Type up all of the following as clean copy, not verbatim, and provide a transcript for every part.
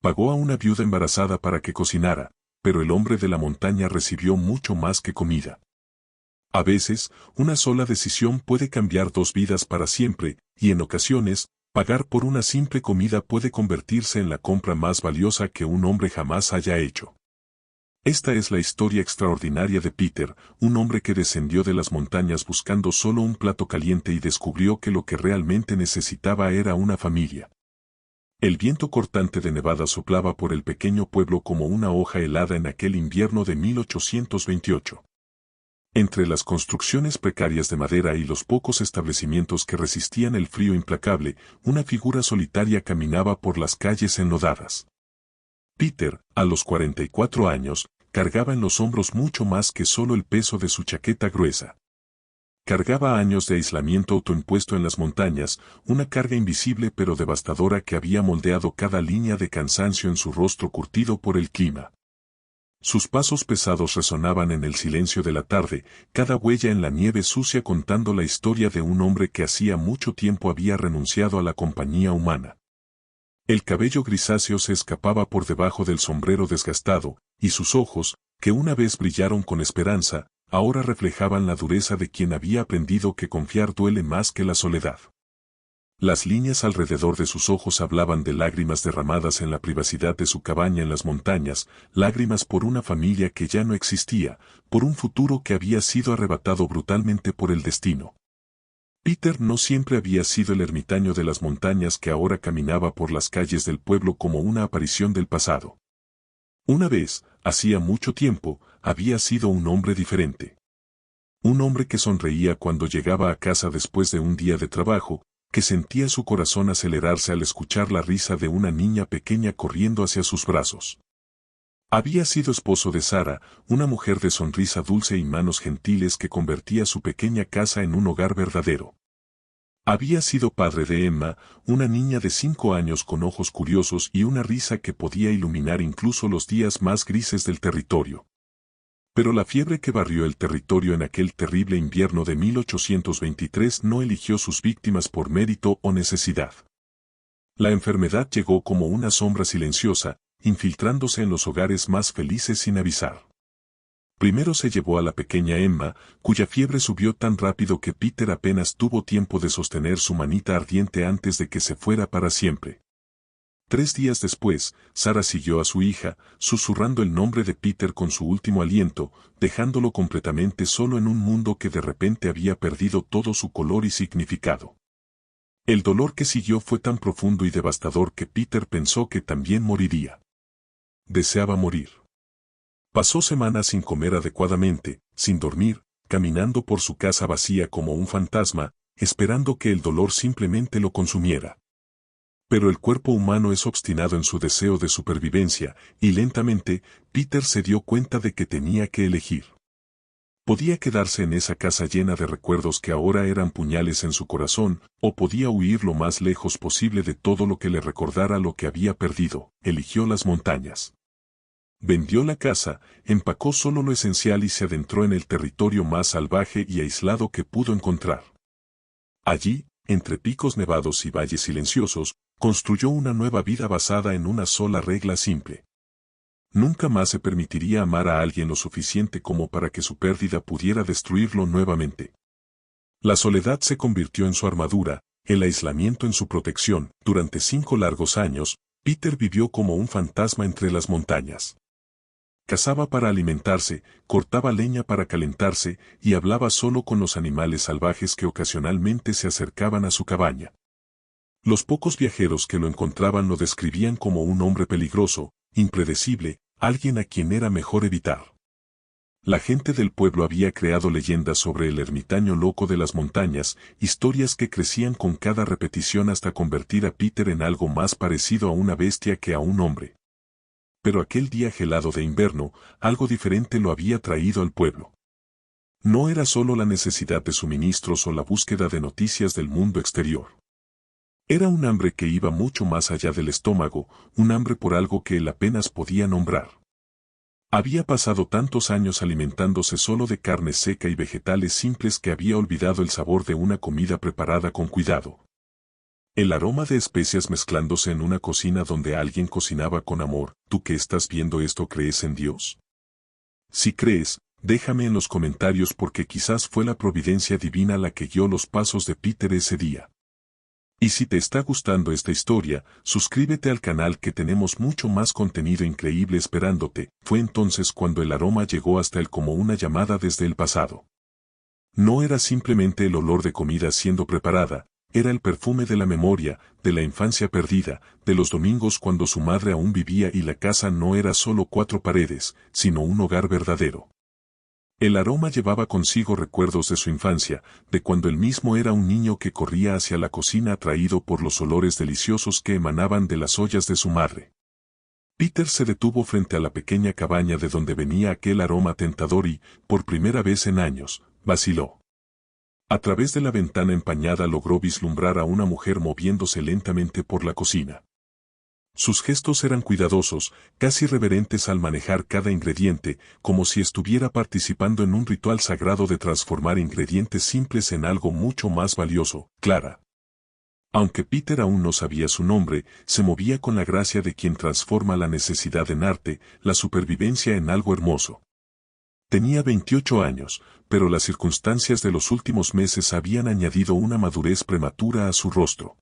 Pagó a una viuda embarazada para que cocinara, pero el hombre de la montaña recibió mucho más que comida. A veces, una sola decisión puede cambiar dos vidas para siempre, y en ocasiones, pagar por una simple comida puede convertirse en la compra más valiosa que un hombre jamás haya hecho. Esta es la historia extraordinaria de Peter, un hombre que descendió de las montañas buscando solo un plato caliente y descubrió que lo que realmente necesitaba era una familia. El viento cortante de Nevada soplaba por el pequeño pueblo como una hoja helada en aquel invierno de 1828. Entre las construcciones precarias de madera y los pocos establecimientos que resistían el frío implacable, una figura solitaria caminaba por las calles enlodadas. Peter, a los 44 años, cargaba en los hombros mucho más que solo el peso de su chaqueta gruesa. Cargaba años de aislamiento autoimpuesto en las montañas, una carga invisible pero devastadora que había moldeado cada línea de cansancio en su rostro curtido por el clima. Sus pasos pesados resonaban en el silencio de la tarde, cada huella en la nieve sucia contando la historia de un hombre que hacía mucho tiempo había renunciado a la compañía humana. El cabello grisáceo se escapaba por debajo del sombrero desgastado, y sus ojos, que una vez brillaron con esperanza, ahora reflejaban la dureza de quien había aprendido que confiar duele más que la soledad. Las líneas alrededor de sus ojos hablaban de lágrimas derramadas en la privacidad de su cabaña en las montañas, lágrimas por una familia que ya no existía, por un futuro que había sido arrebatado brutalmente por el destino. Peter no siempre había sido el ermitaño de las montañas que ahora caminaba por las calles del pueblo como una aparición del pasado. Una vez, hacía mucho tiempo, había sido un hombre diferente. Un hombre que sonreía cuando llegaba a casa después de un día de trabajo, que sentía su corazón acelerarse al escuchar la risa de una niña pequeña corriendo hacia sus brazos. Había sido esposo de Sara, una mujer de sonrisa dulce y manos gentiles que convertía su pequeña casa en un hogar verdadero. Había sido padre de Emma, una niña de 5 años con ojos curiosos y una risa que podía iluminar incluso los días más grises del territorio. Pero la fiebre que barrió el territorio en aquel terrible invierno de 1823 no eligió sus víctimas por mérito o necesidad. La enfermedad llegó como una sombra silenciosa, infiltrándose en los hogares más felices sin avisar. Primero se llevó a la pequeña Emma, cuya fiebre subió tan rápido que Peter apenas tuvo tiempo de sostener su manita ardiente antes de que se fuera para siempre. 3 días después, Sara siguió a su hija, susurrando el nombre de Peter con su último aliento, dejándolo completamente solo en un mundo que de repente había perdido todo su color y significado. El dolor que siguió fue tan profundo y devastador que Peter pensó que también moriría. Deseaba morir. Pasó semanas sin comer adecuadamente, sin dormir, caminando por su casa vacía como un fantasma, esperando que el dolor simplemente lo consumiera. Pero el cuerpo humano es obstinado en su deseo de supervivencia, y lentamente, Peter se dio cuenta de que tenía que elegir. Podía quedarse en esa casa llena de recuerdos que ahora eran puñales en su corazón, o podía huir lo más lejos posible de todo lo que le recordara lo que había perdido. Eligió las montañas. Vendió la casa, empacó solo lo esencial y se adentró en el territorio más salvaje y aislado que pudo encontrar. Allí, entre picos nevados y valles silenciosos, construyó una nueva vida basada en una sola regla simple. Nunca más se permitiría amar a alguien lo suficiente como para que su pérdida pudiera destruirlo nuevamente. La soledad se convirtió en su armadura, el aislamiento en su protección. Durante 5 largos años, Peter vivió como un fantasma entre las montañas. Cazaba para alimentarse, cortaba leña para calentarse y hablaba solo con los animales salvajes que ocasionalmente se acercaban a su cabaña. Los pocos viajeros que lo encontraban lo describían como un hombre peligroso, impredecible, alguien a quien era mejor evitar. La gente del pueblo había creado leyendas sobre el ermitaño loco de las montañas, historias que crecían con cada repetición hasta convertir a Peter en algo más parecido a una bestia que a un hombre. Pero aquel día gelado de invierno, algo diferente lo había traído al pueblo. No era solo la necesidad de suministros o la búsqueda de noticias del mundo exterior. Era un hambre que iba mucho más allá del estómago, un hambre por algo que él apenas podía nombrar. Había pasado tantos años alimentándose solo de carne seca y vegetales simples que había olvidado el sabor de una comida preparada con cuidado. El aroma de especias mezclándose en una cocina donde alguien cocinaba con amor. ¿Tú que estás viendo esto crees en Dios? Si crees, déjame en los comentarios porque quizás fue la providencia divina la que guió los pasos de Peter ese día. Y si te está gustando esta historia, suscríbete al canal que tenemos mucho más contenido increíble esperándote. Fue entonces cuando el aroma llegó hasta él como una llamada desde el pasado. No era simplemente el olor de comida siendo preparada, era el perfume de la memoria, de la infancia perdida, de los domingos cuando su madre aún vivía y la casa no era solo 4 paredes, sino un hogar verdadero. El aroma llevaba consigo recuerdos de su infancia, de cuando él mismo era un niño que corría hacia la cocina atraído por los olores deliciosos que emanaban de las ollas de su madre. Peter se detuvo frente a la pequeña cabaña de donde venía aquel aroma tentador y, por primera vez en años, vaciló. A través de la ventana empañada logró vislumbrar a una mujer moviéndose lentamente por la cocina. Sus gestos eran cuidadosos, casi reverentes al manejar cada ingrediente, como si estuviera participando en un ritual sagrado de transformar ingredientes simples en algo mucho más valioso. Clara. Aunque Peter aún no sabía su nombre, se movía con la gracia de quien transforma la necesidad en arte, la supervivencia en algo hermoso. Tenía 28 años, pero las circunstancias de los últimos meses habían añadido una madurez prematura a su rostro.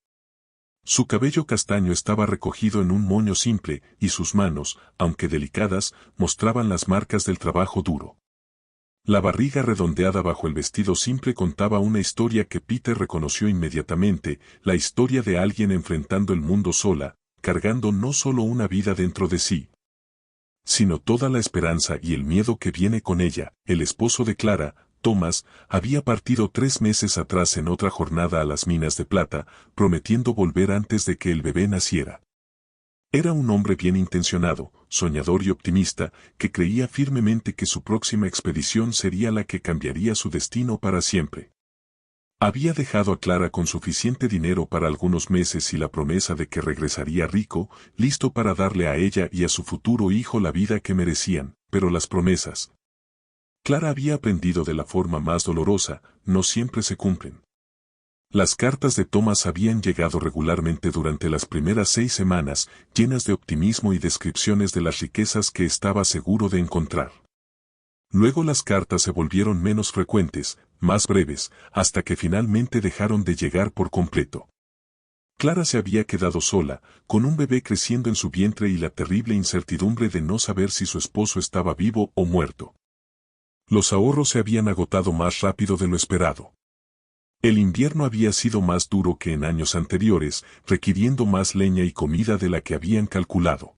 Su cabello castaño estaba recogido en un moño simple, y sus manos, aunque delicadas, mostraban las marcas del trabajo duro. La barriga redondeada bajo el vestido simple contaba una historia que Peter reconoció inmediatamente, la historia de alguien enfrentando el mundo sola, cargando no solo una vida dentro de sí, sino toda la esperanza y el miedo que viene con ella. El esposo de Clara, Thomas, había partido 3 meses atrás en otra jornada a las minas de plata, prometiendo volver antes de que el bebé naciera. Era un hombre bien intencionado, soñador y optimista, que creía firmemente que su próxima expedición sería la que cambiaría su destino para siempre. Había dejado a Clara con suficiente dinero para algunos meses y la promesa de que regresaría rico, listo para darle a ella y a su futuro hijo la vida que merecían, pero las promesas, Clara había aprendido de la forma más dolorosa, no siempre se cumplen. Las cartas de Thomas habían llegado regularmente durante las primeras 6 semanas, llenas de optimismo y descripciones de las riquezas que estaba seguro de encontrar. Luego las cartas se volvieron menos frecuentes, más breves, hasta que finalmente dejaron de llegar por completo. Clara se había quedado sola, con un bebé creciendo en su vientre y la terrible incertidumbre de no saber si su esposo estaba vivo o muerto. Los ahorros se habían agotado más rápido de lo esperado. El invierno había sido más duro que en años anteriores, requiriendo más leña y comida de la que habían calculado.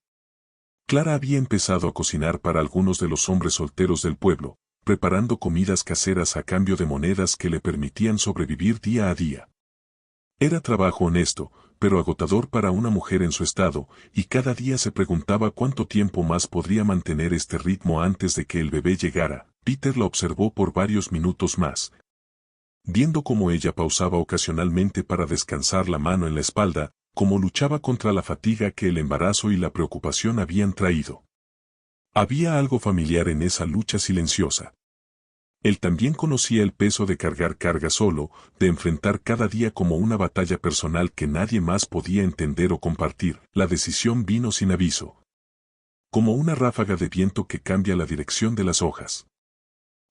Clara había empezado a cocinar para algunos de los hombres solteros del pueblo, preparando comidas caseras a cambio de monedas que le permitían sobrevivir día a día. Era trabajo honesto, pero agotador para una mujer en su estado, y cada día se preguntaba cuánto tiempo más podría mantener este ritmo antes de que el bebé llegara. Peter la observó por varios minutos más, viendo cómo ella pausaba ocasionalmente para descansar la mano en la espalda, cómo luchaba contra la fatiga que el embarazo y la preocupación habían traído. Había algo familiar en esa lucha silenciosa. Él también conocía el peso de cargar carga solo, de enfrentar cada día como una batalla personal que nadie más podía entender o compartir. La decisión vino sin aviso, como una ráfaga de viento que cambia la dirección de las hojas.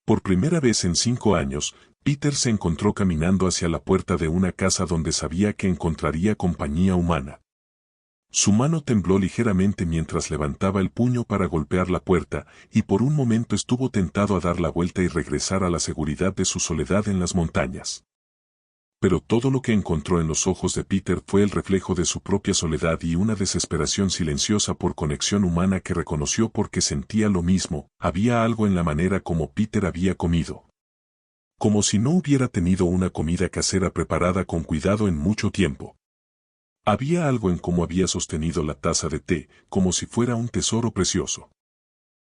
Por primera vez en 5 años, Peter se encontró caminando hacia la puerta de una casa donde sabía que encontraría compañía humana. Su mano tembló ligeramente mientras levantaba el puño para golpear la puerta, y por un momento estuvo tentado a dar la vuelta y regresar a la seguridad de su soledad en las montañas. Pero todo lo que encontró en los ojos de Peter fue el reflejo de su propia soledad y una desesperación silenciosa por conexión humana que reconoció porque sentía lo mismo. Había algo en la manera como Peter había comido. Como si no hubiera tenido una comida casera preparada con cuidado en mucho tiempo. Había algo en cómo había sostenido la taza de té, como si fuera un tesoro precioso.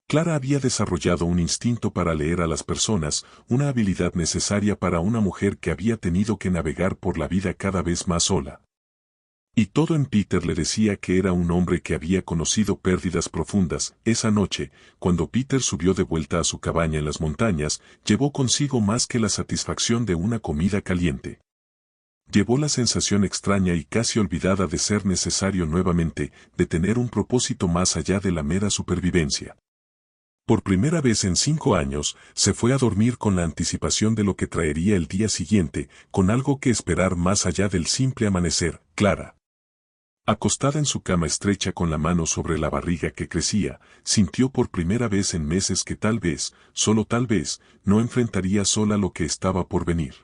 Clara había desarrollado un instinto para leer a las personas, una habilidad necesaria para una mujer que había tenido que navegar por la vida cada vez más sola. Y todo en Peter le decía que era un hombre que había conocido pérdidas profundas. Esa noche, cuando Peter subió de vuelta a su cabaña en las montañas, llevó consigo más que la satisfacción de una comida caliente. Llevó la sensación extraña y casi olvidada de ser necesario nuevamente, de tener un propósito más allá de la mera supervivencia. Por primera vez en 5 años, se fue a dormir con la anticipación de lo que traería el día siguiente, con algo que esperar más allá del simple amanecer. Clara, acostada en su cama estrecha con la mano sobre la barriga que crecía, sintió por primera vez en meses que tal vez, solo tal vez, no enfrentaría sola lo que estaba por venir.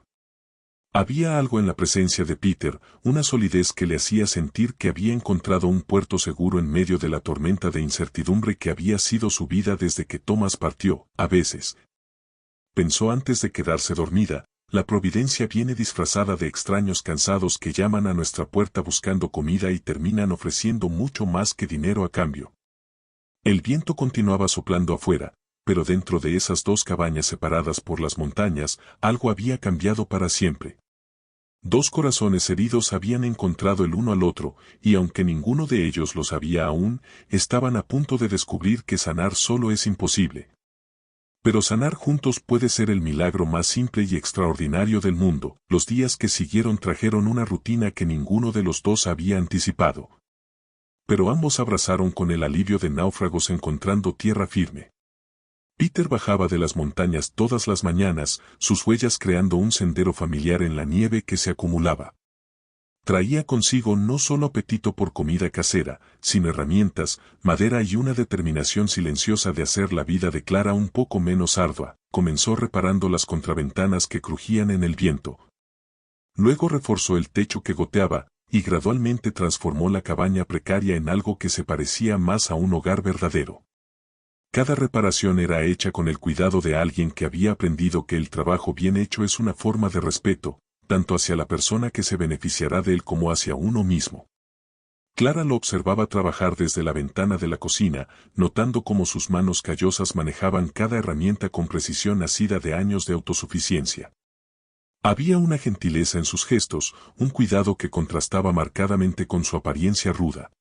Había algo en la presencia de Peter, una solidez que le hacía sentir que había encontrado un puerto seguro en medio de la tormenta de incertidumbre que había sido su vida desde que Thomas partió. A veces, pensó antes de quedarse dormida, la providencia viene disfrazada de extraños cansados que llaman a nuestra puerta buscando comida y terminan ofreciendo mucho más que dinero a cambio. El viento continuaba soplando afuera, pero dentro de esas dos cabañas separadas por las montañas, algo había cambiado para siempre. Dos corazones heridos habían encontrado el uno al otro, y aunque ninguno de ellos lo sabía aún, estaban a punto de descubrir que sanar solo es imposible. Pero sanar juntos puede ser el milagro más simple y extraordinario del mundo. Los días que siguieron trajeron una rutina que ninguno de los dos había anticipado. Pero ambos abrazaron con el alivio de náufragos encontrando tierra firme. Peter bajaba de las montañas todas las mañanas, sus huellas creando un sendero familiar en la nieve que se acumulaba. Traía consigo no solo apetito por comida casera, sino herramientas, madera y una determinación silenciosa de hacer la vida de Clara un poco menos ardua. Comenzó reparando las contraventanas que crujían en el viento. Luego reforzó el techo que goteaba, y gradualmente transformó la cabaña precaria en algo que se parecía más a un hogar verdadero. Cada reparación era hecha con el cuidado de alguien que había aprendido que el trabajo bien hecho es una forma de respeto, tanto hacia la persona que se beneficiará de él como hacia uno mismo. Clara lo observaba trabajar desde la ventana de la cocina, notando cómo sus manos callosas manejaban cada herramienta con precisión nacida de años de autosuficiencia. Había una gentileza en sus gestos, un cuidado que contrastaba marcadamente con su apariencia ruda.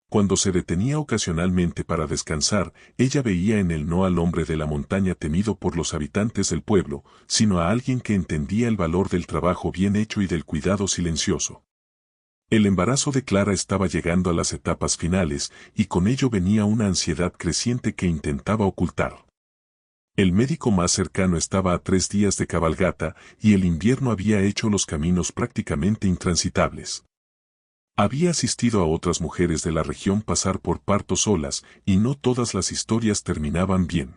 Cuando se detenía ocasionalmente para descansar, ella veía en él no al hombre de la montaña temido por los habitantes del pueblo, sino a alguien que entendía el valor del trabajo bien hecho y del cuidado silencioso. El embarazo de Clara estaba llegando a las etapas finales, y con ello venía una ansiedad creciente que intentaba ocultar. El médico más cercano estaba a 3 días de cabalgata, y el invierno había hecho los caminos prácticamente intransitables. Había asistido a otras mujeres de la región pasar por partos solas, y no todas las historias terminaban bien.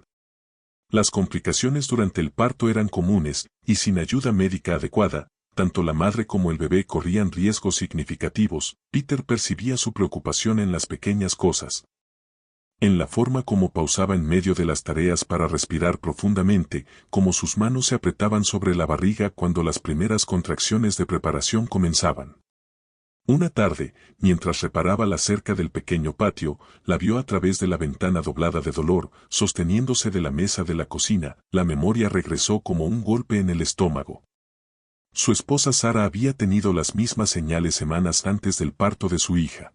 Las complicaciones durante el parto eran comunes, y sin ayuda médica adecuada, tanto la madre como el bebé corrían riesgos significativos. Peter percibía su preocupación en las pequeñas cosas. En la forma como pausaba en medio de las tareas para respirar profundamente, como sus manos se apretaban sobre la barriga cuando las primeras contracciones de preparación comenzaban. Una tarde, mientras reparaba la cerca del pequeño patio, la vio a través de la ventana doblada de dolor, sosteniéndose de la mesa de la cocina. La memoria regresó como un golpe en el estómago. Su esposa Sara había tenido las mismas señales semanas antes del parto de su hija.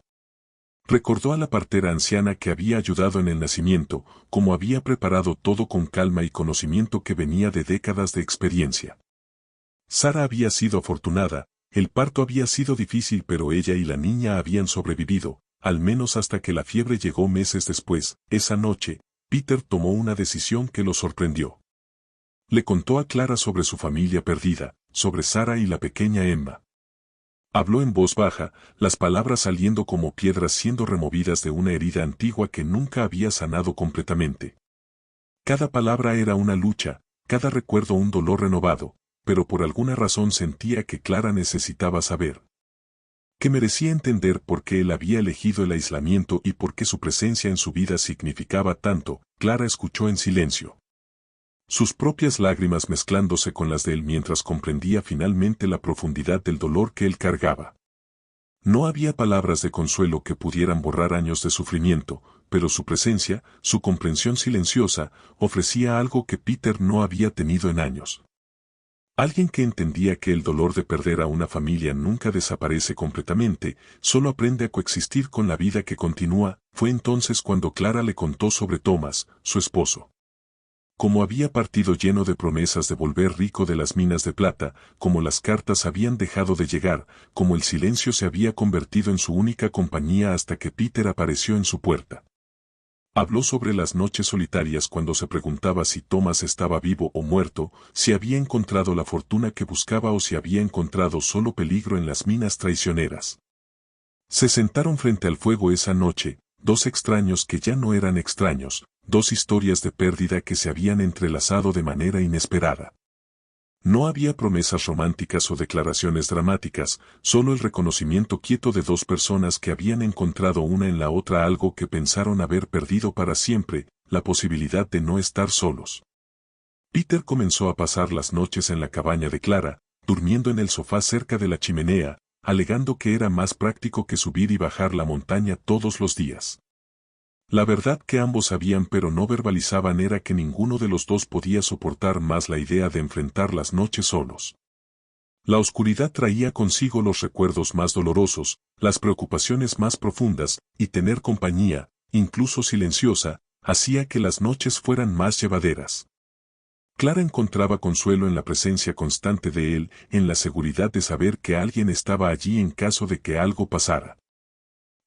Recordó a la partera anciana que había ayudado en el nacimiento, como había preparado todo con calma y conocimiento que venía de décadas de experiencia. Sara había sido afortunada. El parto había sido difícil, pero ella y la niña habían sobrevivido, al menos hasta que la fiebre llegó meses después. Esa noche, Peter tomó una decisión que lo sorprendió. Le contó a Clara sobre su familia perdida, sobre Sara y la pequeña Emma. Habló en voz baja, las palabras saliendo como piedras siendo removidas de una herida antigua que nunca había sanado completamente. Cada palabra era una lucha, cada recuerdo un dolor renovado, pero por alguna razón sentía que Clara necesitaba saber. Que merecía entender por qué él había elegido el aislamiento y por qué su presencia en su vida significaba tanto. Clara escuchó en silencio. Sus propias lágrimas mezclándose con las de él mientras comprendía finalmente la profundidad del dolor que él cargaba. No había palabras de consuelo que pudieran borrar años de sufrimiento, pero su presencia, su comprensión silenciosa, ofrecía algo que Peter no había tenido en años. Alguien que entendía que el dolor de perder a una familia nunca desaparece completamente, solo aprende a coexistir con la vida que continúa. Fue entonces cuando Clara le contó sobre Thomas, su esposo. Como había partido lleno de promesas de volver rico de las minas de plata, como las cartas habían dejado de llegar, como el silencio se había convertido en su única compañía hasta que Peter apareció en su puerta. Habló sobre las noches solitarias cuando se preguntaba si Thomas estaba vivo o muerto, si había encontrado la fortuna que buscaba o si había encontrado solo peligro en las minas traicioneras. Se sentaron frente al fuego esa noche, dos extraños que ya no eran extraños, dos historias de pérdida que se habían entrelazado de manera inesperada. No había promesas románticas o declaraciones dramáticas, solo el reconocimiento quieto de dos personas que habían encontrado una en la otra algo que pensaron haber perdido para siempre, la posibilidad de no estar solos. Peter comenzó a pasar las noches en la cabaña de Clara, durmiendo en el sofá cerca de la chimenea, alegando que era más práctico que subir y bajar la montaña todos los días. La verdad que ambos sabían pero no verbalizaban era que ninguno de los dos podía soportar más la idea de enfrentar las noches solos. La oscuridad traía consigo los recuerdos más dolorosos, las preocupaciones más profundas, y tener compañía, incluso silenciosa, hacía que las noches fueran más llevaderas. Clara encontraba consuelo en la presencia constante de él, en la seguridad de saber que alguien estaba allí en caso de que algo pasara.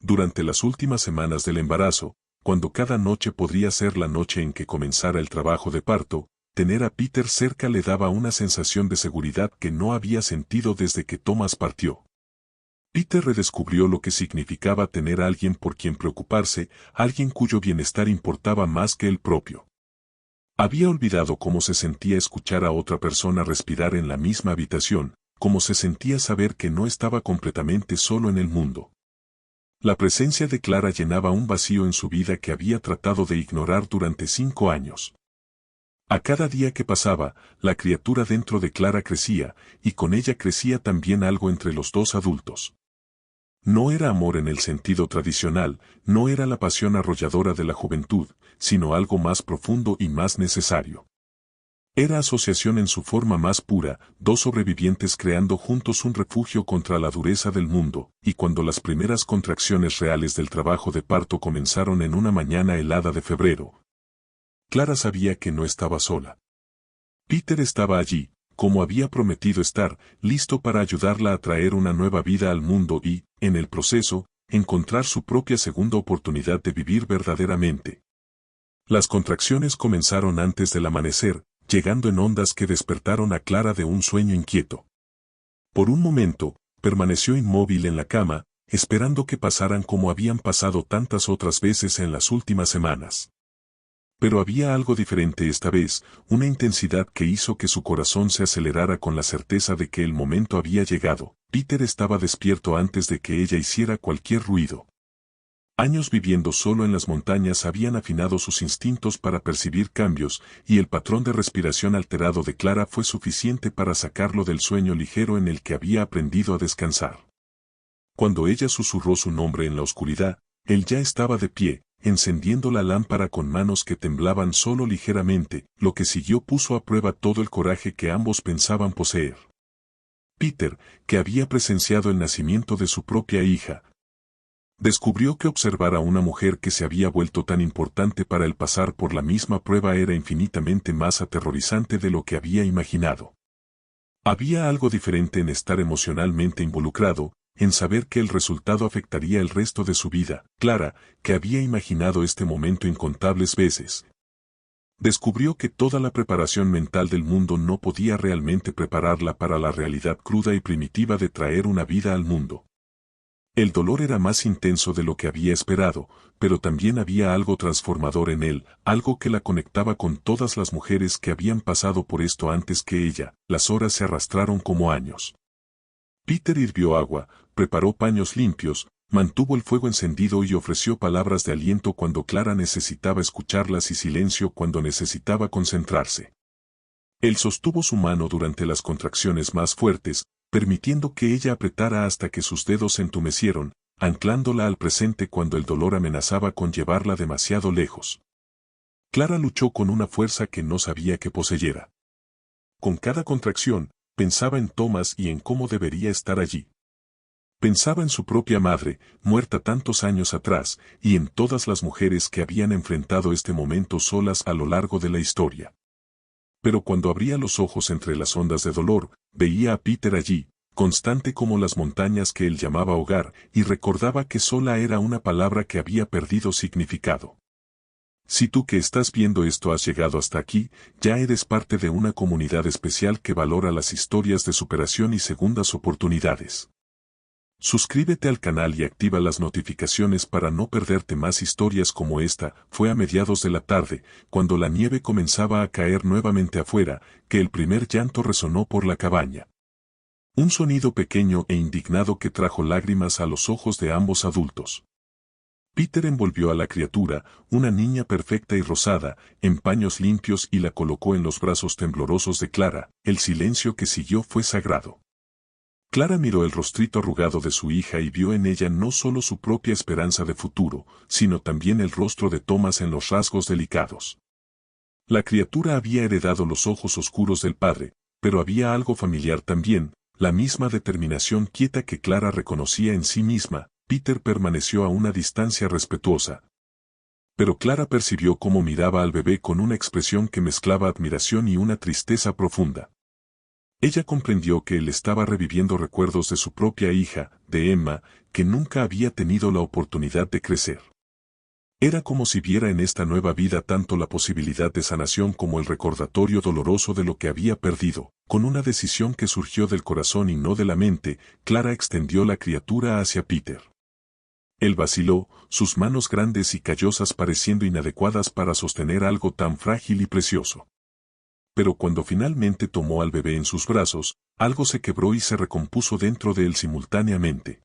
Durante las últimas semanas del embarazo, cuando cada noche podría ser la noche en que comenzara el trabajo de parto, tener a Peter cerca le daba una sensación de seguridad que no había sentido desde que Thomas partió. Peter redescubrió lo que significaba tener a alguien por quien preocuparse, alguien cuyo bienestar importaba más que el propio. Había olvidado cómo se sentía escuchar a otra persona respirar en la misma habitación, cómo se sentía saber que no estaba completamente solo en el mundo. La presencia de Clara llenaba un vacío en su vida que había tratado de ignorar durante 5 años. A cada día que pasaba, la criatura dentro de Clara crecía, y con ella crecía también algo entre los dos adultos. No era amor en el sentido tradicional, no era la pasión arrolladora de la juventud, sino algo más profundo y más necesario. Era asociación en su forma más pura, dos sobrevivientes creando juntos un refugio contra la dureza del mundo, y cuando las primeras contracciones reales del trabajo de parto comenzaron en una mañana helada de febrero, Clara sabía que no estaba sola. Peter estaba allí, como había prometido estar, listo para ayudarla a traer una nueva vida al mundo y, en el proceso, encontrar su propia segunda oportunidad de vivir verdaderamente. Las contracciones comenzaron antes del amanecer, llegando en ondas que despertaron a Clara de un sueño inquieto. Por un momento, permaneció inmóvil en la cama, esperando que pasaran como habían pasado tantas otras veces en las últimas semanas. Pero había algo diferente esta vez, una intensidad que hizo que su corazón se acelerara con la certeza de que el momento había llegado. Peter estaba despierto antes de que ella hiciera cualquier ruido. Años viviendo solo en las montañas habían afinado sus instintos para percibir cambios, y el patrón de respiración alterado de Clara fue suficiente para sacarlo del sueño ligero en el que había aprendido a descansar. Cuando ella susurró su nombre en la oscuridad, él ya estaba de pie, encendiendo la lámpara con manos que temblaban solo ligeramente. Lo que siguió puso a prueba todo el coraje que ambos pensaban poseer. Peter, que había presenciado el nacimiento de su propia hija, descubrió que observar a una mujer que se había vuelto tan importante para él pasar por la misma prueba era infinitamente más aterrorizante de lo que había imaginado. Había algo diferente en estar emocionalmente involucrado, en saber que el resultado afectaría el resto de su vida. Clara, que había imaginado este momento incontables veces, descubrió que toda la preparación mental del mundo no podía realmente prepararla para la realidad cruda y primitiva de traer una vida al mundo. El dolor era más intenso de lo que había esperado, pero también había algo transformador en él, algo que la conectaba con todas las mujeres que habían pasado por esto antes que ella. Las horas se arrastraron como años. Peter hirvió agua, preparó paños limpios, mantuvo el fuego encendido y ofreció palabras de aliento cuando Clara necesitaba escucharlas y silencio cuando necesitaba concentrarse. Él sostuvo su mano durante las contracciones más fuertes, permitiendo que ella apretara hasta que sus dedos se entumecieron, anclándola al presente cuando el dolor amenazaba con llevarla demasiado lejos. Clara luchó con una fuerza que no sabía que poseyera. Con cada contracción, pensaba en Thomas y en cómo debería estar allí. Pensaba en su propia madre, muerta tantos años atrás, y en todas las mujeres que habían enfrentado este momento solas a lo largo de la historia. Pero cuando abría los ojos entre las ondas de dolor, veía a Peter allí, constante como las montañas que él llamaba hogar, y recordaba que sola era una palabra que había perdido significado. Si tú que estás viendo esto has llegado hasta aquí, ya eres parte de una comunidad especial que valora las historias de superación y segundas oportunidades. Suscríbete al canal y activa las notificaciones para no perderte más historias como esta. Fue a mediados de la tarde, cuando la nieve comenzaba a caer nuevamente afuera, que el primer llanto resonó por la cabaña. Un sonido pequeño e indignado que trajo lágrimas a los ojos de ambos adultos. Peter envolvió a la criatura, una niña perfecta y rosada, en paños limpios y la colocó en los brazos temblorosos de Clara. El silencio que siguió fue sagrado. Clara miró el rostrito arrugado de su hija y vio en ella no solo su propia esperanza de futuro, sino también el rostro de Thomas en los rasgos delicados. La criatura había heredado los ojos oscuros del padre, pero había algo familiar también, la misma determinación quieta que Clara reconocía en sí misma. Peter permaneció a una distancia respetuosa. Pero Clara percibió cómo miraba al bebé con una expresión que mezclaba admiración y una tristeza profunda. Ella comprendió que él estaba reviviendo recuerdos de su propia hija, de Emma, que nunca había tenido la oportunidad de crecer. Era como si viera en esta nueva vida tanto la posibilidad de sanación como el recordatorio doloroso de lo que había perdido. Con una decisión que surgió del corazón y no de la mente, Clara extendió la criatura hacia Peter. Él vaciló, sus manos grandes y callosas pareciendo inadecuadas para sostener algo tan frágil y precioso. Pero cuando finalmente tomó al bebé en sus brazos, algo se quebró y se recompuso dentro de él simultáneamente.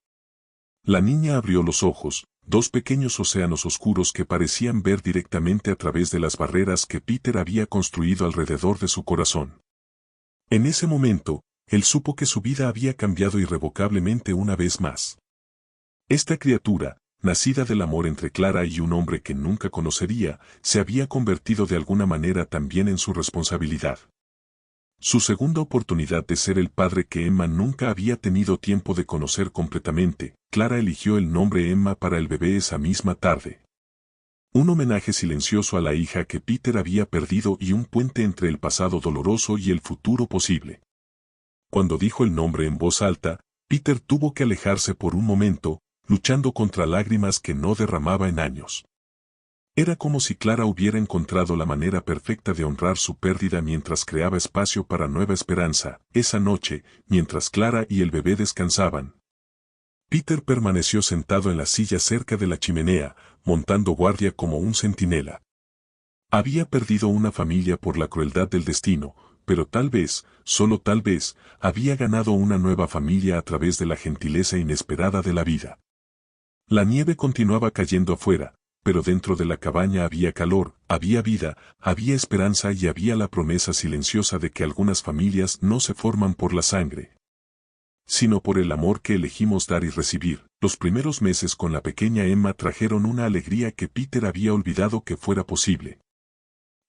La niña abrió los ojos, dos pequeños océanos oscuros que parecían ver directamente a través de las barreras que Peter había construido alrededor de su corazón. En ese momento, él supo que su vida había cambiado irrevocablemente una vez más. Esta criatura, nacida del amor entre Clara y un hombre que nunca conocería, se había convertido de alguna manera también en su responsabilidad. Su segunda oportunidad de ser el padre que Emma nunca había tenido tiempo de conocer completamente. Clara eligió el nombre Emma para el bebé esa misma tarde. Un homenaje silencioso a la hija que Peter había perdido y un puente entre el pasado doloroso y el futuro posible. Cuando dijo el nombre en voz alta, Peter tuvo que alejarse por un momento, luchando contra lágrimas que no derramaba en años. Era como si Clara hubiera encontrado la manera perfecta de honrar su pérdida mientras creaba espacio para nueva esperanza. Esa noche, mientras Clara y el bebé descansaban, Peter permaneció sentado en la silla cerca de la chimenea, montando guardia como un centinela. Había perdido una familia por la crueldad del destino, pero tal vez, solo tal vez, había ganado una nueva familia a través de la gentileza inesperada de la vida. La nieve continuaba cayendo afuera, pero dentro de la cabaña había calor, había vida, había esperanza y había la promesa silenciosa de que algunas familias no se forman por la sangre, sino por el amor que elegimos dar y recibir. Los primeros meses con la pequeña Emma trajeron una alegría que Peter había olvidado que fuera posible.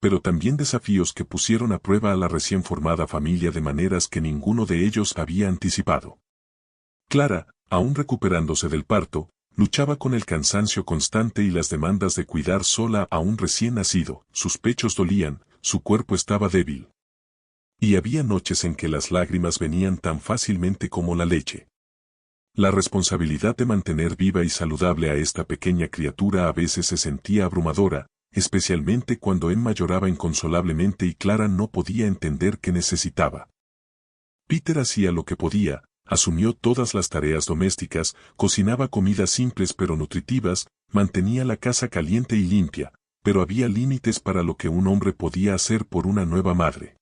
Pero también desafíos que pusieron a prueba a la recién formada familia de maneras que ninguno de ellos había anticipado. Clara, aún recuperándose del parto, luchaba con el cansancio constante y las demandas de cuidar sola a un recién nacido. Sus pechos dolían, su cuerpo estaba débil. Y había noches en que las lágrimas venían tan fácilmente como la leche. La responsabilidad de mantener viva y saludable a esta pequeña criatura a veces se sentía abrumadora, especialmente cuando Emma lloraba inconsolablemente y Clara no podía entender qué necesitaba. Peter hacía lo que podía, asumió todas las tareas domésticas, cocinaba comidas simples pero nutritivas, mantenía la casa caliente y limpia, pero había límites para lo que un hombre podía hacer por una nueva madre.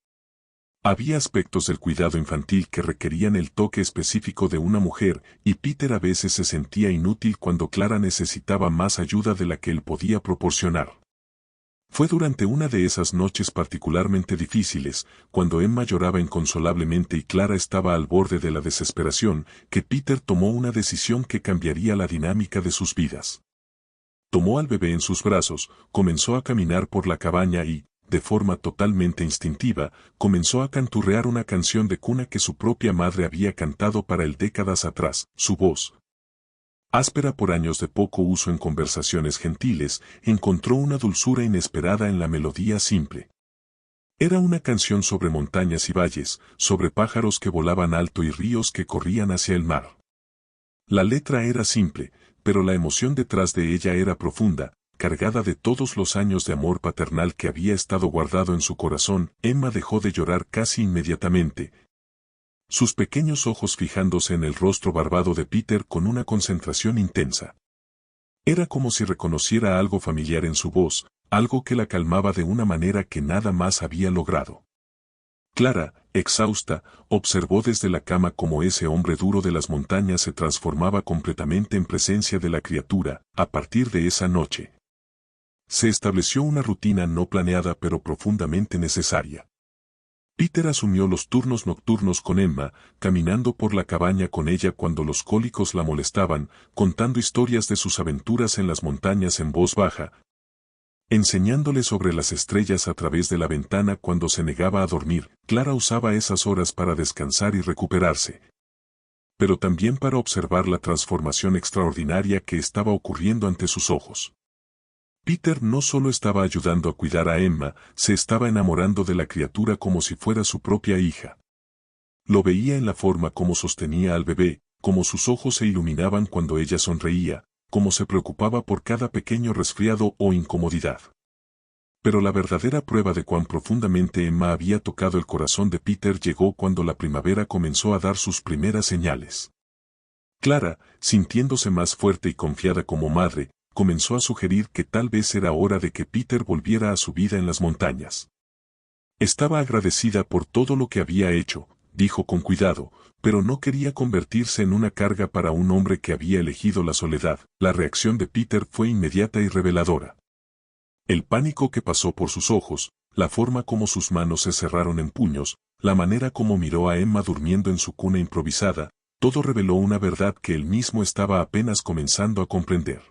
Había aspectos del cuidado infantil que requerían el toque específico de una mujer, y Peter a veces se sentía inútil cuando Clara necesitaba más ayuda de la que él podía proporcionar. Fue durante una de esas noches particularmente difíciles, cuando Emma lloraba inconsolablemente y Clara estaba al borde de la desesperación, que Peter tomó una decisión que cambiaría la dinámica de sus vidas. Tomó al bebé en sus brazos, comenzó a caminar por la cabaña y, de forma totalmente instintiva, comenzó a canturrear una canción de cuna que su propia madre había cantado para él décadas atrás. Su voz, áspera por años de poco uso en conversaciones gentiles, encontró una dulzura inesperada en la melodía simple. Era una canción sobre montañas y valles, sobre pájaros que volaban alto y ríos que corrían hacia el mar. La letra era simple, pero la emoción detrás de ella era profunda, cargada de todos los años de amor paternal que había estado guardado en su corazón. Emma dejó de llorar casi inmediatamente, sus pequeños ojos fijándose en el rostro barbado de Peter con una concentración intensa. Era como si reconociera algo familiar en su voz, algo que la calmaba de una manera que nada más había logrado. Clara, exhausta, observó desde la cama cómo ese hombre duro de las montañas se transformaba completamente en presencia de la criatura. A partir de esa noche, se estableció una rutina no planeada pero profundamente necesaria. Peter asumió los turnos nocturnos con Emma, caminando por la cabaña con ella cuando los cólicos la molestaban, contando historias de sus aventuras en las montañas en voz baja, enseñándole sobre las estrellas a través de la ventana cuando se negaba a dormir. Clara usaba esas horas para descansar y recuperarse, pero también para observar la transformación extraordinaria que estaba ocurriendo ante sus ojos. Peter no solo estaba ayudando a cuidar a Emma, se estaba enamorando de la criatura como si fuera su propia hija. Lo veía en la forma como sostenía al bebé, cómo sus ojos se iluminaban cuando ella sonreía, cómo se preocupaba por cada pequeño resfriado o incomodidad. Pero la verdadera prueba de cuán profundamente Emma había tocado el corazón de Peter llegó cuando la primavera comenzó a dar sus primeras señales. Clara, sintiéndose más fuerte y confiada como madre, comenzó a sugerir que tal vez era hora de que Peter volviera a su vida en las montañas. Estaba agradecida por todo lo que había hecho, dijo con cuidado, pero no quería convertirse en una carga para un hombre que había elegido la soledad. La reacción de Peter fue inmediata y reveladora. El pánico que pasó por sus ojos, la forma como sus manos se cerraron en puños, la manera como miró a Emma durmiendo en su cuna improvisada, todo reveló una verdad que él mismo estaba apenas comenzando a comprender.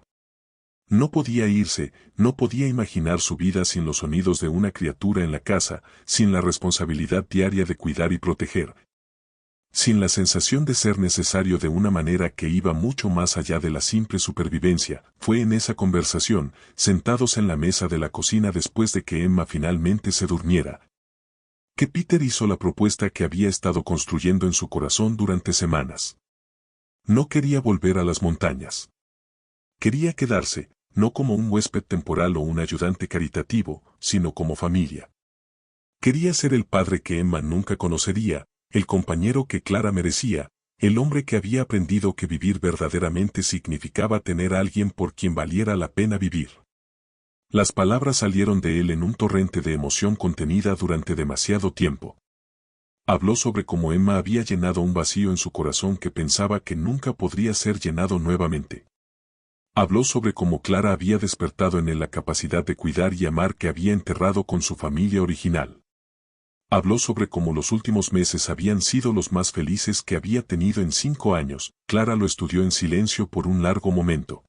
No podía irse, no podía imaginar su vida sin los sonidos de una criatura en la casa, sin la responsabilidad diaria de cuidar y proteger, sin la sensación de ser necesario de una manera que iba mucho más allá de la simple supervivencia. Fue en esa conversación, sentados en la mesa de la cocina después de que Emma finalmente se durmiera, que Peter hizo la propuesta que había estado construyendo en su corazón durante semanas. No quería volver a las montañas. Quería quedarse, no como un huésped temporal o un ayudante caritativo, sino como familia. Quería ser el padre que Emma nunca conocería, el compañero que Clara merecía, el hombre que había aprendido que vivir verdaderamente significaba tener a alguien por quien valiera la pena vivir. Las palabras salieron de él en un torrente de emoción contenida durante demasiado tiempo. Habló sobre cómo Emma había llenado un vacío en su corazón que pensaba que nunca podría ser llenado nuevamente. Habló sobre cómo Clara había despertado en él la capacidad de cuidar y amar que había enterrado con su familia original. Habló sobre cómo los últimos meses habían sido los más felices que había tenido en 5 años. Clara lo estudió en silencio por un largo momento.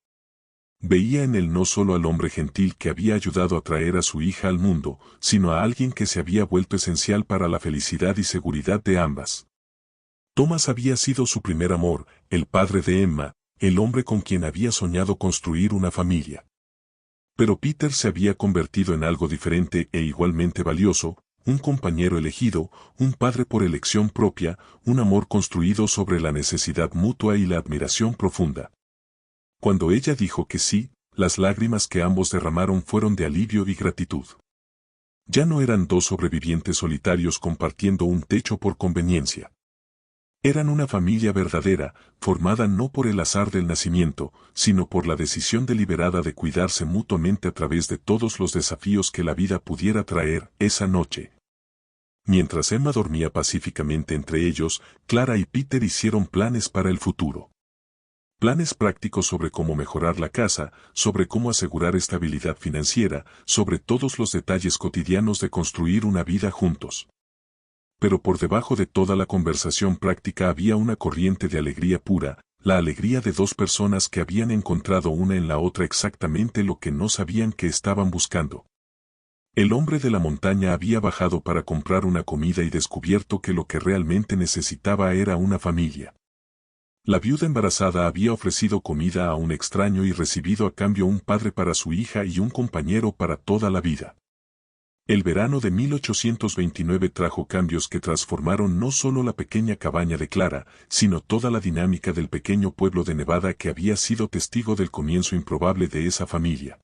Veía en él no solo al hombre gentil que había ayudado a traer a su hija al mundo, sino a alguien que se había vuelto esencial para la felicidad y seguridad de ambas. Thomas había sido su primer amor, el padre de Emma, el hombre con quien había soñado construir una familia. Pero Peter se había convertido en algo diferente e igualmente valioso, un compañero elegido, un padre por elección propia, un amor construido sobre la necesidad mutua y la admiración profunda. Cuando ella dijo que sí, las lágrimas que ambos derramaron fueron de alivio y gratitud. Ya no eran dos sobrevivientes solitarios compartiendo un techo por conveniencia. Eran una familia verdadera, formada no por el azar del nacimiento, sino por la decisión deliberada de cuidarse mutuamente a través de todos los desafíos que la vida pudiera traer. Esa noche, mientras Emma dormía pacíficamente entre ellos, Clara y Peter hicieron planes para el futuro. Planes prácticos sobre cómo mejorar la casa, sobre cómo asegurar estabilidad financiera, sobre todos los detalles cotidianos de construir una vida juntos. Pero por debajo de toda la conversación práctica había una corriente de alegría pura, la alegría de dos personas que habían encontrado una en la otra exactamente lo que no sabían que estaban buscando. El hombre de la montaña había bajado para comprar una comida y descubierto que lo que realmente necesitaba era una familia. La viuda embarazada había ofrecido comida a un extraño y recibido a cambio un padre para su hija y un compañero para toda la vida. El verano de 1829 trajo cambios que transformaron no solo la pequeña cabaña de Clara, sino toda la dinámica del pequeño pueblo de Nevada que había sido testigo del comienzo improbable de esa familia.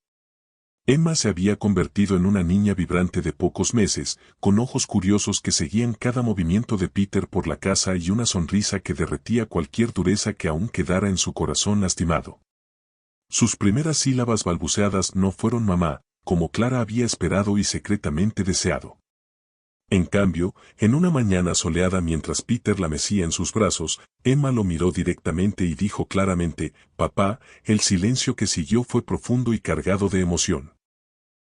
Emma se había convertido en una niña vibrante de pocos meses, con ojos curiosos que seguían cada movimiento de Peter por la casa y una sonrisa que derretía cualquier dureza que aún quedara en su corazón lastimado. Sus primeras sílabas balbuceadas no fueron mamá, como Clara había esperado y secretamente deseado. En cambio, en una mañana soleada mientras Peter la mecía en sus brazos, Emma lo miró directamente y dijo claramente, «Papá». El silencio que siguió fue profundo y cargado de emoción.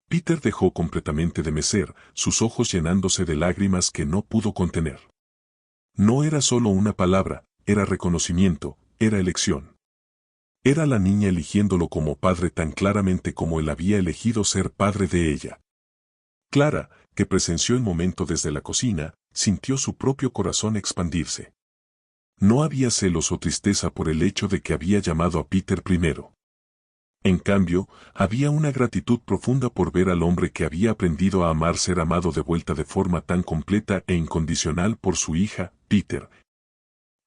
Peter dejó completamente de mecer, sus ojos llenándose de lágrimas que no pudo contener. No era solo una palabra, era reconocimiento, era elección. Era la niña eligiéndolo como padre tan claramente como él había elegido ser padre de ella. Clara, que presenció el momento desde la cocina, sintió su propio corazón expandirse. No había celos o tristeza por el hecho de que había llamado a Peter primero. En cambio, había una gratitud profunda por ver al hombre que había aprendido a amar ser amado de vuelta de forma tan completa e incondicional por su hija, Peter,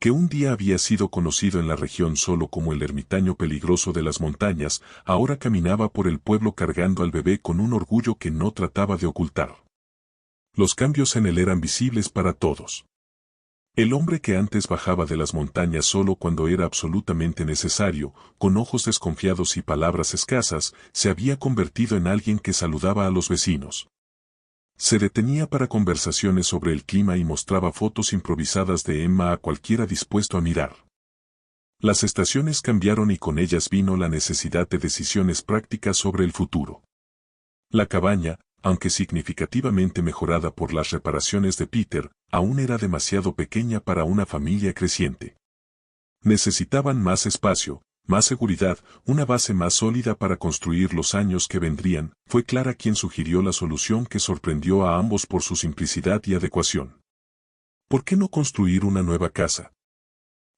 que un día había sido conocido en la región solo como el ermitaño peligroso de las montañas, ahora caminaba por el pueblo cargando al bebé con un orgullo que no trataba de ocultar. Los cambios en él eran visibles para todos. El hombre que antes bajaba de las montañas solo cuando era absolutamente necesario, con ojos desconfiados y palabras escasas, se había convertido en alguien que saludaba a los vecinos. Se detenía para conversaciones sobre el clima y mostraba fotos improvisadas de Emma a cualquiera dispuesto a mirar. Las estaciones cambiaron y con ellas vino la necesidad de decisiones prácticas sobre el futuro. La cabaña, aunque significativamente mejorada por las reparaciones de Peter, aún era demasiado pequeña para una familia creciente. Necesitaban más espacio, más seguridad, una base más sólida para construir los años que vendrían. Fue Clara quien sugirió la solución que sorprendió a ambos por su simplicidad y adecuación. ¿Por qué no construir una nueva casa?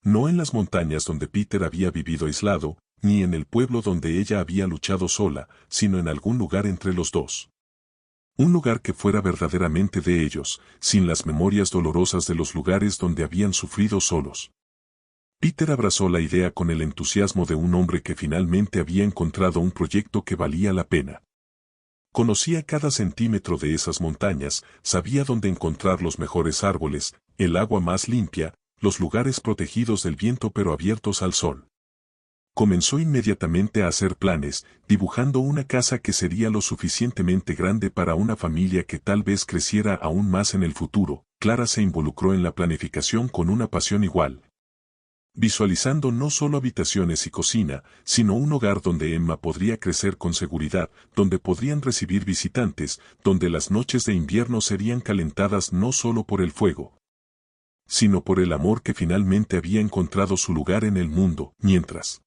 No en las montañas donde Peter había vivido aislado, ni en el pueblo donde ella había luchado sola, sino en algún lugar entre los dos. Un lugar que fuera verdaderamente de ellos, sin las memorias dolorosas de los lugares donde habían sufrido solos. Peter abrazó la idea con el entusiasmo de un hombre que finalmente había encontrado un proyecto que valía la pena. Conocía cada centímetro de esas montañas, sabía dónde encontrar los mejores árboles, el agua más limpia, los lugares protegidos del viento pero abiertos al sol. Comenzó inmediatamente a hacer planes, dibujando una casa que sería lo suficientemente grande para una familia que tal vez creciera aún más en el futuro. Clara se involucró en la planificación con una pasión igual. Visualizando no solo habitaciones y cocina, sino un hogar donde Emma podría crecer con seguridad, donde podrían recibir visitantes, donde las noches de invierno serían calentadas no solo por el fuego, sino por el amor que finalmente había encontrado su lugar en el mundo. Mientras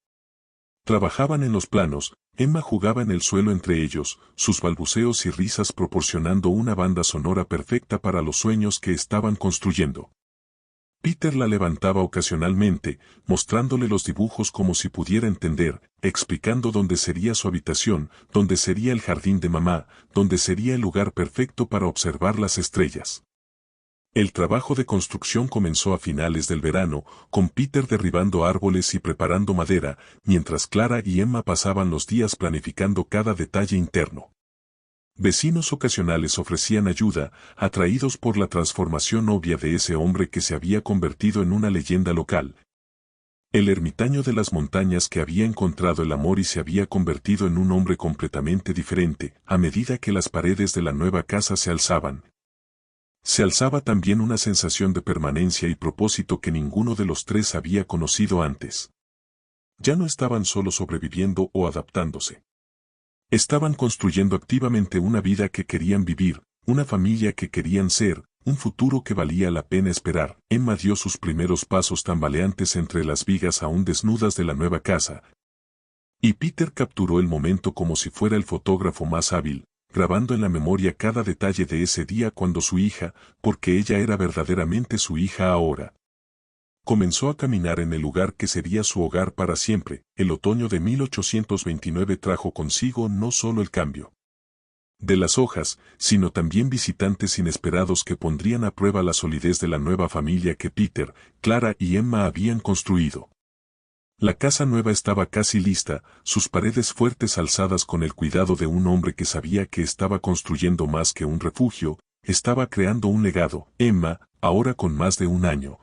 trabajaban en los planos, Emma jugaba en el suelo entre ellos, sus balbuceos y risas proporcionando una banda sonora perfecta para los sueños que estaban construyendo. Peter la levantaba ocasionalmente, mostrándole los dibujos como si pudiera entender, explicando dónde sería su habitación, dónde sería el jardín de mamá, dónde sería el lugar perfecto para observar las estrellas. El trabajo de construcción comenzó a finales del verano, con Peter derribando árboles y preparando madera, mientras Clara y Emma pasaban los días planificando cada detalle interno. Vecinos ocasionales ofrecían ayuda, atraídos por la transformación obvia de ese hombre que se había convertido en una leyenda local. El ermitaño de las montañas que había encontrado el amor y se había convertido en un hombre completamente diferente, a medida que las paredes de la nueva casa se alzaban. Se alzaba también una sensación de permanencia y propósito que ninguno de los tres había conocido antes. Ya no estaban solo sobreviviendo o adaptándose. Estaban construyendo activamente una vida que querían vivir, una familia que querían ser, un futuro que valía la pena esperar. Emma dio sus primeros pasos tambaleantes entre las vigas aún desnudas de la nueva casa. Y Peter capturó el momento como si fuera el fotógrafo más hábil, grabando en la memoria cada detalle de ese día cuando su hija, porque ella era verdaderamente su hija ahora, comenzó a caminar en el lugar que sería su hogar para siempre. El otoño de 1829 trajo consigo no solo el cambio de las hojas, sino también visitantes inesperados que pondrían a prueba la solidez de la nueva familia que Peter, Clara y Emma habían construido. La casa nueva estaba casi lista, sus paredes fuertes alzadas con el cuidado de un hombre que sabía que estaba construyendo más que un refugio, estaba creando un legado. Emma, ahora con más de un año,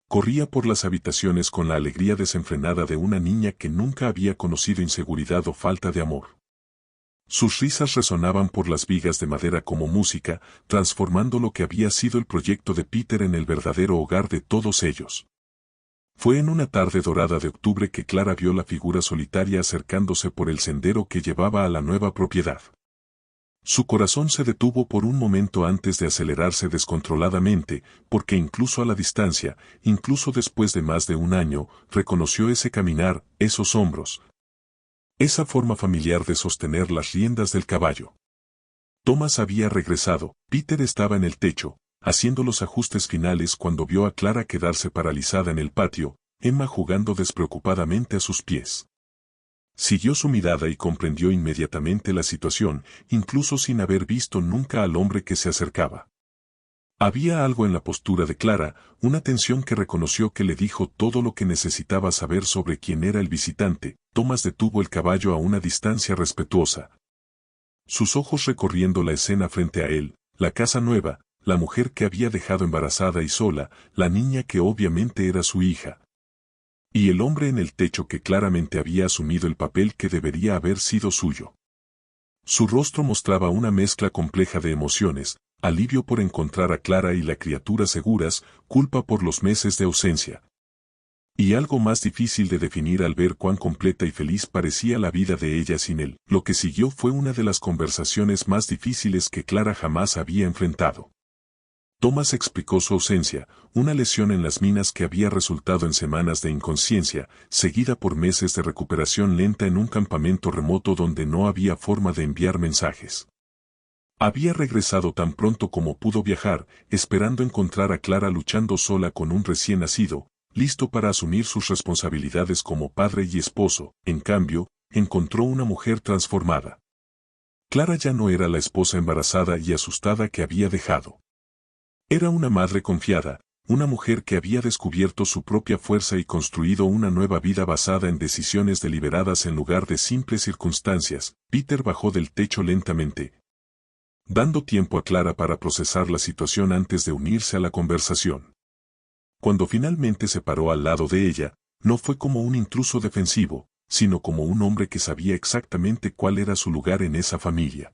corría por las habitaciones con la alegría desenfrenada de una niña que nunca había conocido inseguridad o falta de amor. Sus risas resonaban por las vigas de madera como música, transformando lo que había sido el proyecto de Peter en el verdadero hogar de todos ellos. Fue en una tarde dorada de octubre que Clara vio la figura solitaria acercándose por el sendero que llevaba a la nueva propiedad. Su corazón se detuvo por un momento antes de acelerarse descontroladamente, porque incluso a la distancia, incluso después de más de un año, reconoció ese caminar, esos hombros, esa forma familiar de sostener las riendas del caballo. Thomas había regresado, Peter estaba en el techo, haciendo los ajustes finales cuando vio a Clara quedarse paralizada en el patio, Emma jugando despreocupadamente a sus pies. Siguió su mirada y comprendió inmediatamente la situación, incluso sin haber visto nunca al hombre que se acercaba. Había algo en la postura de Clara, una tensión que reconoció que le dijo todo lo que necesitaba saber sobre quién era el visitante. Thomas detuvo el caballo a una distancia respetuosa. Sus ojos recorriendo la escena frente a él, la casa nueva, la mujer que había dejado embarazada y sola, la niña que obviamente era su hija. Y el hombre en el techo que claramente había asumido el papel que debería haber sido suyo. Su rostro mostraba una mezcla compleja de emociones, alivio por encontrar a Clara y la criatura seguras, culpa por los meses de ausencia. Y algo más difícil de definir al ver cuán completa y feliz parecía la vida de ella sin él. Lo que siguió fue una de las conversaciones más difíciles que Clara jamás había enfrentado. Thomas explicó su ausencia, una lesión en las minas que había resultado en semanas de inconsciencia, seguida por meses de recuperación lenta en un campamento remoto donde no había forma de enviar mensajes. Había regresado tan pronto como pudo viajar, esperando encontrar a Clara luchando sola con un recién nacido, listo para asumir sus responsabilidades como padre y esposo. En cambio, encontró una mujer transformada. Clara ya no era la esposa embarazada y asustada que había dejado. Era una madre confiada, una mujer que había descubierto su propia fuerza y construido una nueva vida basada en decisiones deliberadas en lugar de simples circunstancias. Peter bajó del techo lentamente, dando tiempo a Clara para procesar la situación antes de unirse a la conversación. Cuando finalmente se paró al lado de ella, no fue como un intruso defensivo, sino como un hombre que sabía exactamente cuál era su lugar en esa familia.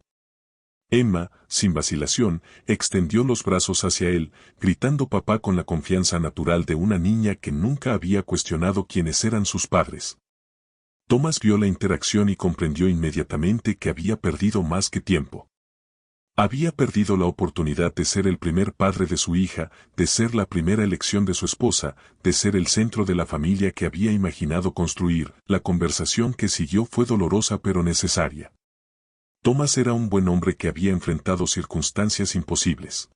Emma, sin vacilación, extendió los brazos hacia él, gritando papá con la confianza natural de una niña que nunca había cuestionado quiénes eran sus padres. Thomas vio la interacción y comprendió inmediatamente que había perdido más que tiempo. Había perdido la oportunidad de ser el primer padre de su hija, de ser la primera elección de su esposa, de ser el centro de la familia que había imaginado construir. La conversación que siguió fue dolorosa pero necesaria. Thomas era un buen hombre que había enfrentado circunstancias imposibles.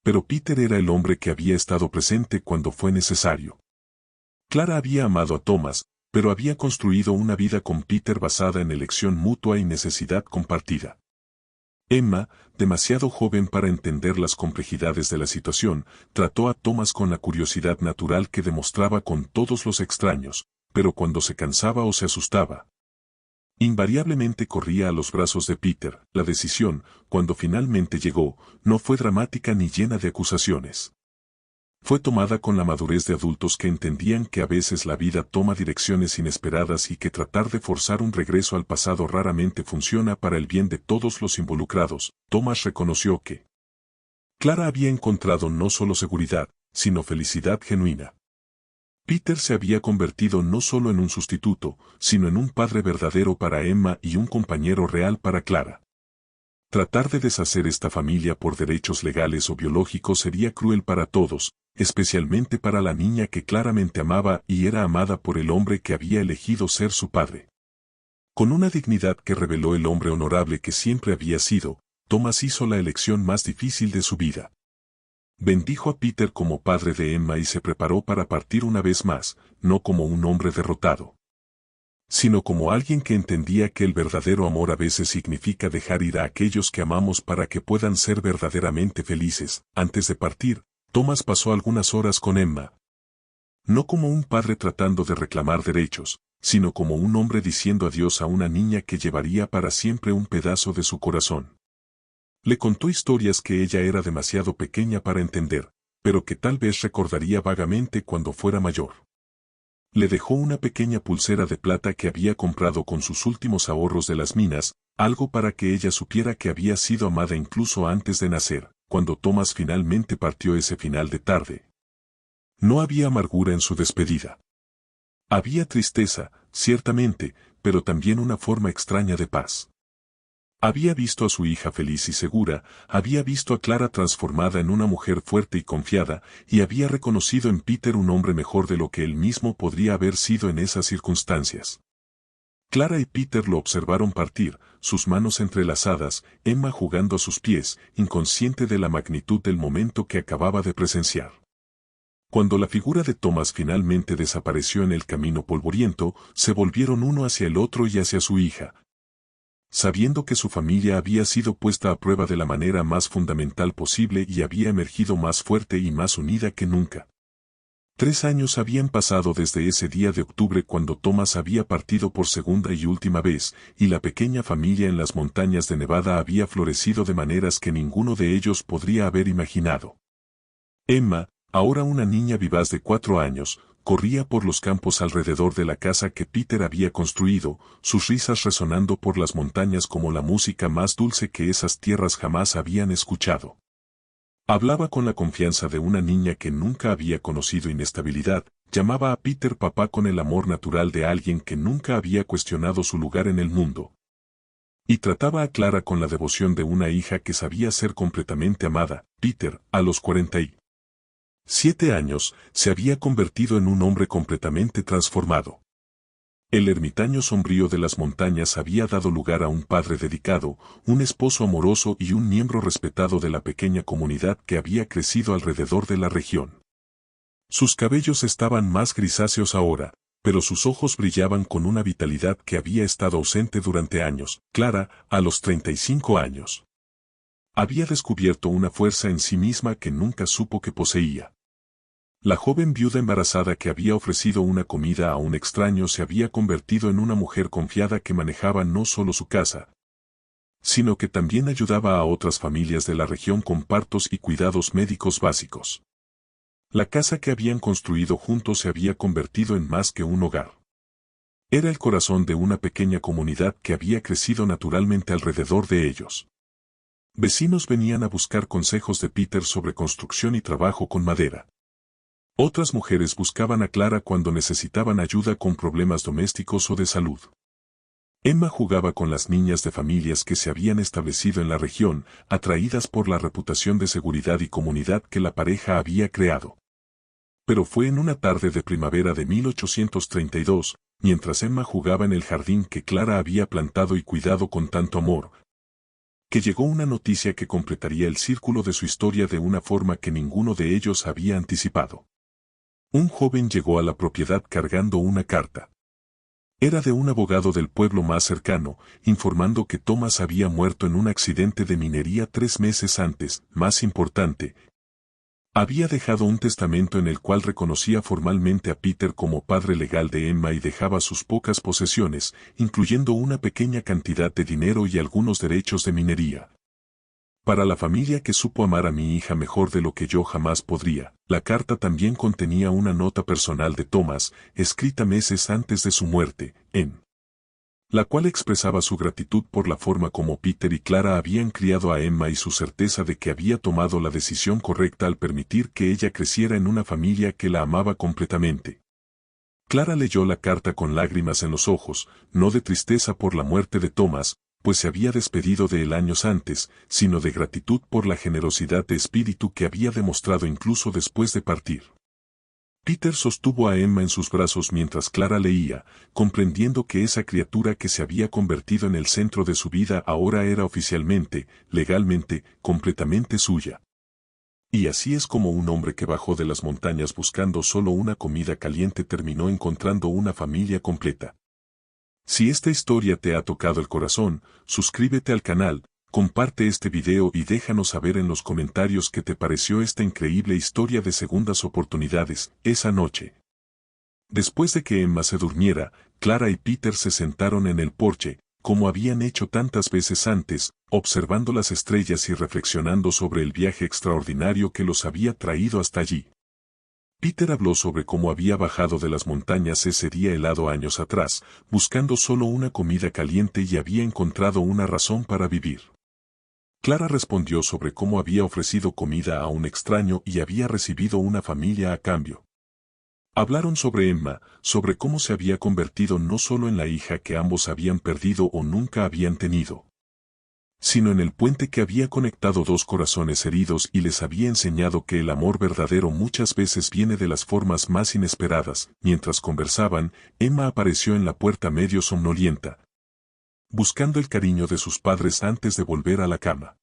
Pero Peter era el hombre que había estado presente cuando fue necesario. Clara había amado a Thomas, pero había construido una vida con Peter basada en elección mutua y necesidad compartida. Emma, demasiado joven para entender las complejidades de la situación, trató a Thomas con la curiosidad natural que demostraba con todos los extraños, pero cuando se cansaba o se asustaba, invariablemente corría a los brazos de Peter. La decisión, cuando finalmente llegó, no fue dramática ni llena de acusaciones. Fue tomada con la madurez de adultos que entendían que a veces la vida toma direcciones inesperadas y que tratar de forzar un regreso al pasado raramente funciona para el bien de todos los involucrados. Thomas reconoció que Clara había encontrado no solo seguridad, sino felicidad genuina. Peter se había convertido no solo en un sustituto, sino en un padre verdadero para Emma y un compañero real para Clara. Tratar de deshacer esta familia por derechos legales o biológicos sería cruel para todos, especialmente para la niña que claramente amaba y era amada por el hombre que había elegido ser su padre. Con una dignidad que reveló el hombre honorable que siempre había sido, Thomas hizo la elección más difícil de su vida. Bendijo a Peter como padre de Emma y se preparó para partir una vez más, no como un hombre derrotado. sino como alguien que entendía que el verdadero amor a veces significa dejar ir a aquellos que amamos para que puedan ser verdaderamente felices. Antes de partir, Thomas pasó algunas horas con Emma. No como un padre tratando de reclamar derechos, sino como un hombre diciendo adiós a una niña que llevaría para siempre un pedazo de su corazón. Le contó historias que ella era demasiado pequeña para entender, pero que tal vez recordaría vagamente cuando fuera mayor. Le dejó una pequeña pulsera de plata que había comprado con sus últimos ahorros de las minas, algo para que ella supiera que había sido amada incluso antes de nacer, cuando Thomas finalmente partió ese final de tarde. No había amargura en su despedida. Había tristeza, ciertamente, pero también una forma extraña de paz. Había visto a su hija feliz y segura, había visto a Clara transformada en una mujer fuerte y confiada, y había reconocido en Peter un hombre mejor de lo que él mismo podría haber sido en esas circunstancias. Clara y Peter lo observaron partir, sus manos entrelazadas, Emma jugando a sus pies, inconsciente de la magnitud del momento que acababa de presenciar. Cuando la figura de Thomas finalmente desapareció en el camino polvoriento, se volvieron uno hacia el otro y hacia su hija, sabiendo que su familia había sido puesta a prueba de la manera más fundamental posible y había emergido más fuerte y más unida que nunca. 3 años habían pasado desde ese día de octubre cuando Thomas había partido por segunda y última vez, y la pequeña familia en las montañas de Nevada había florecido de maneras que ninguno de ellos podría haber imaginado. Emma, ahora una niña vivaz de 4 años, corría por los campos alrededor de la casa que Peter había construido, sus risas resonando por las montañas como la música más dulce que esas tierras jamás habían escuchado. Hablaba con la confianza de una niña que nunca había conocido inestabilidad, llamaba a Peter papá con el amor natural de alguien que nunca había cuestionado su lugar en el mundo. Y trataba a Clara con la devoción de una hija que sabía ser completamente amada. Peter, a los 47 años, se había convertido en un hombre completamente transformado. El ermitaño sombrío de las montañas había dado lugar a un padre dedicado, un esposo amoroso y un miembro respetado de la pequeña comunidad que había crecido alrededor de la región. Sus cabellos estaban más grisáceos ahora, pero sus ojos brillaban con una vitalidad que había estado ausente durante años. Clara, a los 35 años, había descubierto una fuerza en sí misma que nunca supo que poseía. La joven viuda embarazada que había ofrecido una comida a un extraño se había convertido en una mujer confiada que manejaba no solo su casa, sino que también ayudaba a otras familias de la región con partos y cuidados médicos básicos. La casa que habían construido juntos se había convertido en más que un hogar. Era el corazón de una pequeña comunidad que había crecido naturalmente alrededor de ellos. Vecinos venían a buscar consejos de Peter sobre construcción y trabajo con madera. Otras mujeres buscaban a Clara cuando necesitaban ayuda con problemas domésticos o de salud. Emma jugaba con las niñas de familias que se habían establecido en la región, atraídas por la reputación de seguridad y comunidad que la pareja había creado. Pero fue en una tarde de primavera de 1832, mientras Emma jugaba en el jardín que Clara había plantado y cuidado con tanto amor, que llegó una noticia que completaría el círculo de su historia de una forma que ninguno de ellos había anticipado. Un joven llegó a la propiedad cargando una carta. Era de un abogado del pueblo más cercano, informando que Thomas había muerto en un accidente de minería 3 meses antes. Más importante, había dejado un testamento en el cual reconocía formalmente a Peter como padre legal de Emma y dejaba sus pocas posesiones, incluyendo una pequeña cantidad de dinero y algunos derechos de minería. Para la familia que supo amar a mi hija mejor de lo que yo jamás podría. La carta también contenía una nota personal de Thomas, escrita meses antes de su muerte, en la cual expresaba su gratitud por la forma como Peter y Clara habían criado a Emma y su certeza de que había tomado la decisión correcta al permitir que ella creciera en una familia que la amaba completamente. Clara leyó la carta con lágrimas en los ojos, no de tristeza por la muerte de Thomas, pues se había despedido de él años antes, sino de gratitud por la generosidad de espíritu que había demostrado incluso después de partir. Peter sostuvo a Emma en sus brazos mientras Clara leía, comprendiendo que esa criatura que se había convertido en el centro de su vida ahora era oficialmente, legalmente, completamente suya. Y así es como un hombre que bajó de las montañas buscando solo una comida caliente terminó encontrando una familia completa. Si esta historia te ha tocado el corazón, suscríbete al canal, comparte este video y déjanos saber en los comentarios qué te pareció esta increíble historia de segundas oportunidades. Esa noche, después de que Emma se durmiera, Clara y Peter se sentaron en el porche, como habían hecho tantas veces antes, observando las estrellas y reflexionando sobre el viaje extraordinario que los había traído hasta allí. Peter habló sobre cómo había bajado de las montañas ese día helado años atrás, buscando solo una comida caliente y había encontrado una razón para vivir. Clara respondió sobre cómo había ofrecido comida a un extraño y había recibido una familia a cambio. Hablaron sobre Emma, sobre cómo se había convertido no solo en la hija que ambos habían perdido o nunca habían tenido, sino en el puente que había conectado dos corazones heridos y les había enseñado que el amor verdadero muchas veces viene de las formas más inesperadas. Mientras conversaban, Emma apareció en la puerta medio somnolienta, buscando el cariño de sus padres antes de volver a la cama.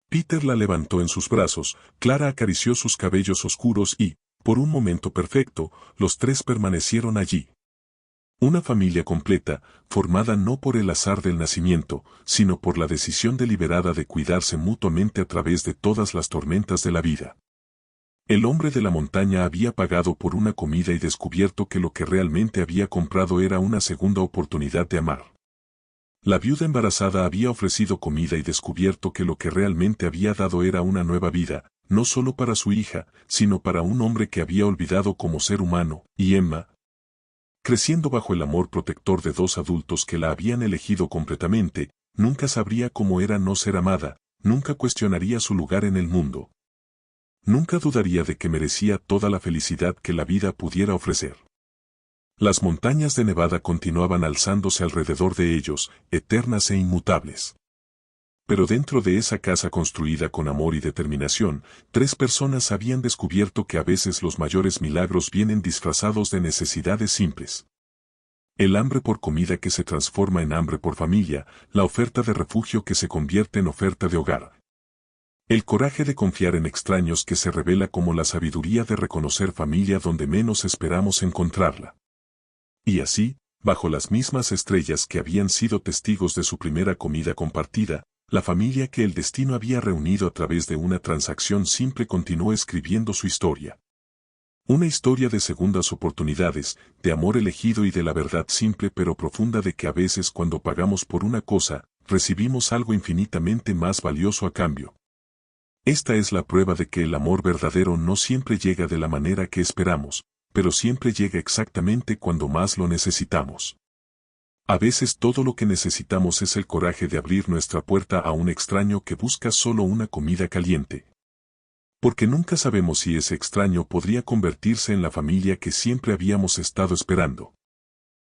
Peter la levantó en sus brazos, Clara acarició sus cabellos oscuros y, por un momento perfecto, los tres permanecieron allí. Una familia completa, formada no por el azar del nacimiento, sino por la decisión deliberada de cuidarse mutuamente a través de todas las tormentas de la vida. El hombre de la montaña había pagado por una comida y descubierto que lo que realmente había comprado era una segunda oportunidad de amar. La viuda embarazada había ofrecido comida y descubierto que lo que realmente había dado era una nueva vida, no solo para su hija, sino para un hombre que había olvidado como ser humano, y Emma, creciendo bajo el amor protector de dos adultos que la habían elegido completamente, nunca sabría cómo era no ser amada, nunca cuestionaría su lugar en el mundo. Nunca dudaría de que merecía toda la felicidad que la vida pudiera ofrecer. Las montañas de Nevada continuaban alzándose alrededor de ellos, eternas e inmutables. Pero dentro de esa casa construida con amor y determinación, tres personas habían descubierto que a veces los mayores milagros vienen disfrazados de necesidades simples. El hambre por comida que se transforma en hambre por familia, la oferta de refugio que se convierte en oferta de hogar. El coraje de confiar en extraños que se revela como la sabiduría de reconocer familia donde menos esperamos encontrarla. Y así, bajo las mismas estrellas que habían sido testigos de su primera comida compartida, la familia que el destino había reunido a través de una transacción simple continuó escribiendo su historia. Una historia de segundas oportunidades, de amor elegido y de la verdad simple pero profunda de que a veces cuando pagamos por una cosa, recibimos algo infinitamente más valioso a cambio. Esta es la prueba de que el amor verdadero no siempre llega de la manera que esperamos, pero siempre llega exactamente cuando más lo necesitamos. A veces todo lo que necesitamos es el coraje de abrir nuestra puerta a un extraño que busca solo una comida caliente. Porque nunca sabemos si ese extraño podría convertirse en la familia que siempre habíamos estado esperando.